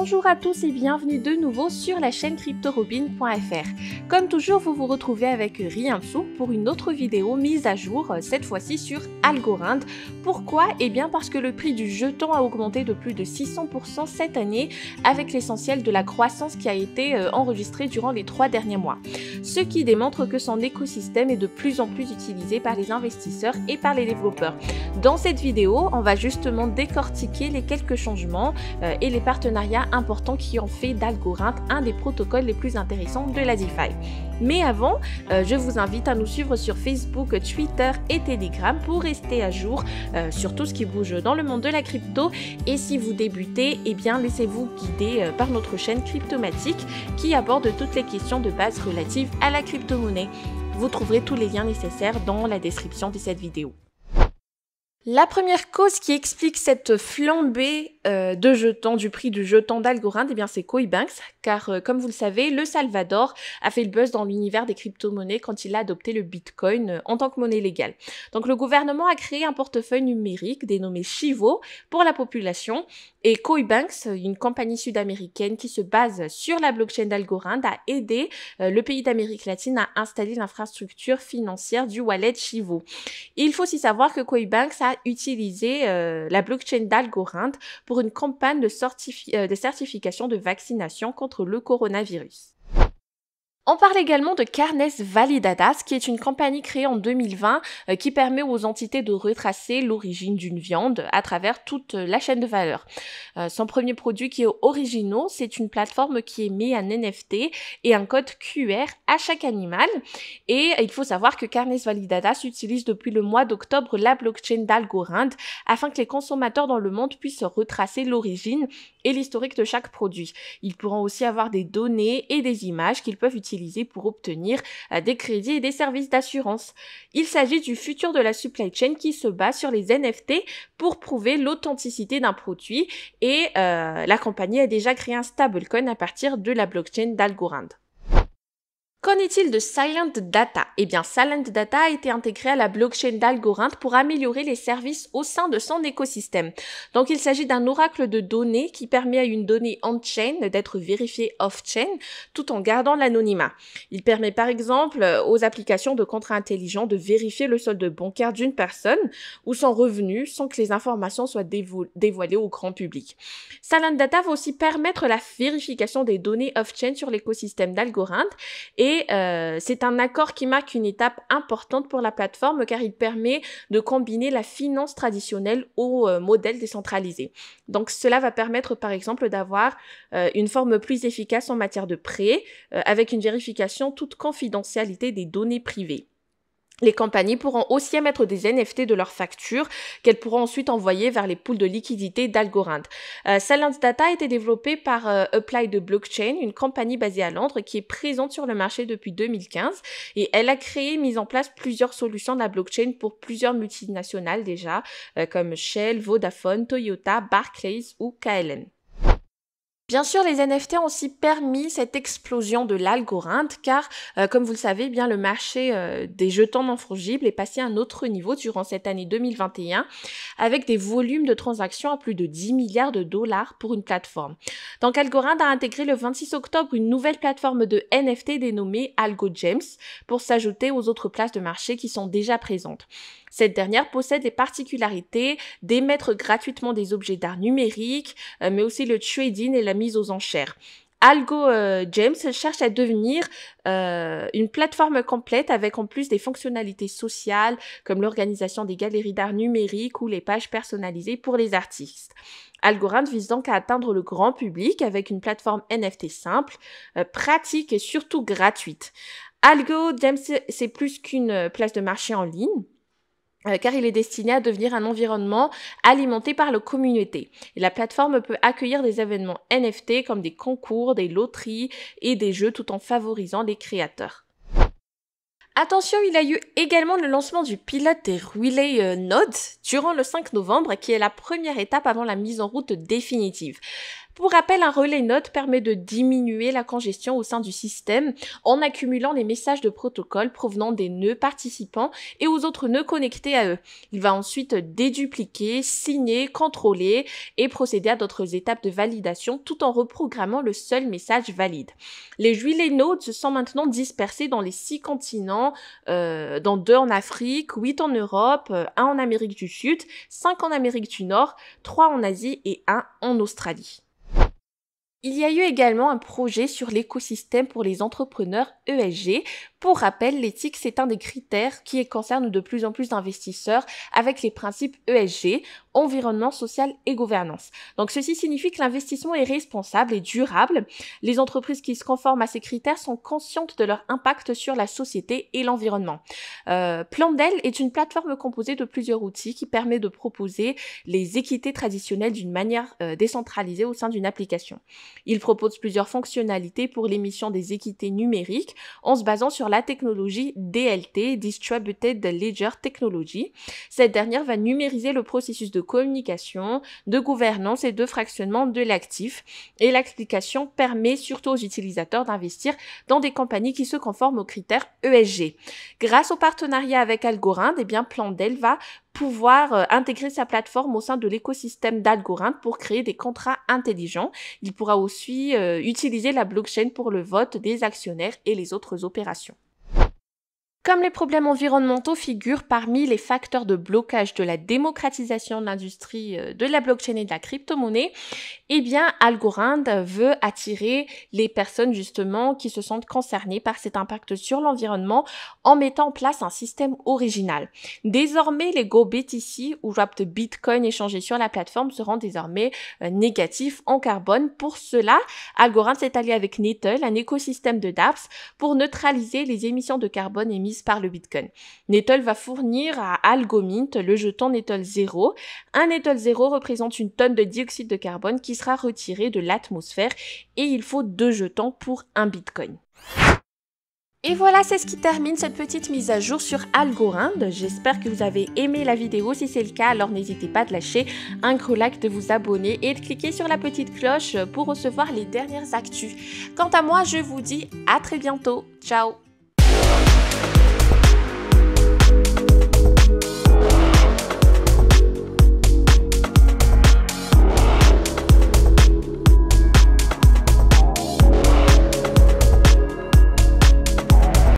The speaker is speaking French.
Bonjour à tous et bienvenue de nouveau sur la chaîne cryptorobin.fr. Comme toujours, vous vous retrouvez avec Riansu pour une autre vidéo mise à jour, cette fois-ci sur Algorand. Pourquoi? Eh bien parce que le prix du jeton a augmenté de plus de 600% cette année, avec l'essentiel de la croissance qui a été enregistrée durant les 3 derniers mois. Ce qui démontre que son écosystème est de plus en plus utilisé par les investisseurs et par les développeurs. Dans cette vidéo, on va justement décortiquer les quelques changements et les partenariats importants qui ont fait d'Algorand un des protocoles les plus intéressants de la DeFi. Mais avant, je vous invite à nous suivre sur Facebook, Twitter et Telegram pour rester à jour sur tout ce qui bouge dans le monde de la crypto. Et si vous débutez, eh bien laissez-vous guider par notre chaîne Cryptomatique qui aborde toutes les questions de base relatives à la crypto-monnaie. Vous trouverez tous les liens nécessaires dans la description de cette vidéo. La première cause qui explique cette flambée de jetons, du prix du jeton d'Algorand, eh bien c'est Coinbase, car comme vous le savez, le Salvador a fait le buzz dans l'univers des crypto-monnaies quand il a adopté le Bitcoin en tant que monnaie légale. Donc le gouvernement a créé un portefeuille numérique dénommé Chivo pour la population, et Coinbase, une compagnie sud-américaine qui se base sur la blockchain d'Algorand, a aidé le pays d'Amérique latine à installer l'infrastructure financière du wallet Chivo. Il faut aussi savoir que Coinbase a utilisé la blockchain d'Algorand pour une campagne de certification de vaccination contre le coronavirus. On parle également de Carnes Validadas, qui est une compagnie créée en 2020 qui permet aux entités de retracer l'origine d'une viande à travers toute la chaîne de valeur. Son premier produit qui est Original, c'est une plateforme qui émet un NFT et un code QR à chaque animal. Et il faut savoir que Carnes Validadas utilise depuis le mois d'octobre la blockchain d'Algorand afin que les consommateurs dans le monde puissent retracer l'origine et l'historique de chaque produit. Ils pourront aussi avoir des données et des images qu'ils peuvent utiliser pour obtenir des crédits et des services d'assurance. Il s'agit du futur de la supply chain qui se base sur les NFT pour prouver l'authenticité d'un produit et la compagnie a déjà créé un stablecoin à partir de la blockchain d'Algorand. Qu'en est-il de Silent Data? Eh bien, Silent Data a été intégré à la blockchain d'Algorand pour améliorer les services au sein de son écosystème. Donc, il s'agit d'un oracle de données qui permet à une donnée on-chain d'être vérifiée off-chain tout en gardant l'anonymat. Il permet par exemple aux applications de contrats intelligents de vérifier le solde bancaire d'une personne ou son revenu sans que les informations soient dévoilées au grand public. Silent Data va aussi permettre la vérification des données off-chain sur l'écosystème d'Algorand et c'est un accord qui marque une étape importante pour la plateforme car il permet de combiner la finance traditionnelle au modèle décentralisé. Donc cela va permettre par exemple d'avoir une forme plus efficace en matière de prêt avec une vérification toute confidentialité des données privées. Les compagnies pourront aussi émettre des NFT de leurs factures qu'elles pourront ensuite envoyer vers les pools de liquidité d'Algorand. Silent Data a été développé par Applied Blockchain, une compagnie basée à Londres qui est présente sur le marché depuis 2015 et elle a créé et mis en place plusieurs solutions de la blockchain pour plusieurs multinationales déjà, comme Shell, Vodafone, Toyota, Barclays ou KLM. Bien sûr, les NFT ont aussi permis cette explosion de l'Algorand car, comme vous le savez, bien le marché des jetons non fongibles est passé à un autre niveau durant cette année 2021 avec des volumes de transactions à plus de 10 milliards de dollars pour une plateforme. Donc, Algorand a intégré le 26 octobre une nouvelle plateforme de NFT dénommée AlgoGems pour s'ajouter aux autres places de marché qui sont déjà présentes. Cette dernière possède les particularités d'émettre gratuitement des objets d'art numérique, mais aussi le trading et la mise aux enchères. AlgoGems cherche à devenir une plateforme complète avec en plus des fonctionnalités sociales comme l'organisation des galeries d'art numérique ou les pages personnalisées pour les artistes. Algorand vise donc à atteindre le grand public avec une plateforme NFT simple, pratique et surtout gratuite. AlgoGems, c'est plus qu'une place de marché en ligne, car il est destiné à devenir un environnement alimenté par la communauté. Et la plateforme peut accueillir des événements NFT comme des concours, des loteries et des jeux tout en favorisant les créateurs. Attention, il y a eu également le lancement du pilote des Relay Nodes durant le 5 novembre, qui est la première étape avant la mise en route définitive. Pour rappel, un relay node permet de diminuer la congestion au sein du système en accumulant les messages de protocole provenant des nœuds participants et aux autres nœuds connectés à eux. Il va ensuite dédupliquer, signer, contrôler et procéder à d'autres étapes de validation tout en reprogrammant le seul message valide. Les relay nodes sont maintenant dispersés dans les 6 continents, dans 2 en Afrique, 8 en Europe, 1 en Amérique du Sud, 5 en Amérique du Nord, 3 en Asie et 1 en Australie. Il y a eu également un projet sur l'écosystème pour les entrepreneurs ESG. Pour rappel, l'éthique, c'est un des critères qui concerne de plus en plus d'investisseurs avec les principes ESG, environnement, social et gouvernance. Donc, ceci signifie que l'investissement est responsable et durable. Les entreprises qui se conforment à ces critères sont conscientes de leur impact sur la société et l'environnement. Plandel est une plateforme composée de plusieurs outils qui permet de proposer les équités traditionnelles d'une manière décentralisée au sein d'une application. Il propose plusieurs fonctionnalités pour l'émission des équités numériques en se basant sur la technologie DLT, Distributed Ledger Technology. Cette dernière va numériser le processus de communication, de gouvernance et de fractionnement de l'actif. Et l'application permet surtout aux utilisateurs d'investir dans des compagnies qui se conforment aux critères ESG. Grâce au partenariat avec Algorand, Plandel va pouvoir intégrer sa plateforme au sein de l'écosystème d'Algorand pour créer des contrats intelligents. Il pourra aussi utiliser la blockchain pour le vote des actionnaires et les autres opérations. Comme les problèmes environnementaux figurent parmi les facteurs de blocage de la démocratisation de l'industrie de la blockchain et de la crypto-monnaie, Algorand veut attirer les personnes justement qui se sentent concernées par cet impact sur l'environnement en mettant en place un système original. Désormais, les GoBTC ou wrapped Bitcoin échangés sur la plateforme seront désormais négatifs en carbone. Pour cela, Algorand s'est allié avec Nettle, un écosystème de dApps, pour neutraliser les émissions de carbone émises par le Bitcoin. Nettle va fournir à Algomint le jeton Nettle 0. Un Nettle 0 représente une tonne de dioxyde de carbone qui sera retiré de l'atmosphère et il faut 2 jetons pour un Bitcoin. Et voilà, c'est ce qui termine cette petite mise à jour sur Algorand. J'espère que vous avez aimé la vidéo. Si c'est le cas, alors n'hésitez pas de lâcher un gros like, de vous abonner et de cliquer sur la petite cloche pour recevoir les dernières actus. Quant à moi, je vous dis à très bientôt. Ciao!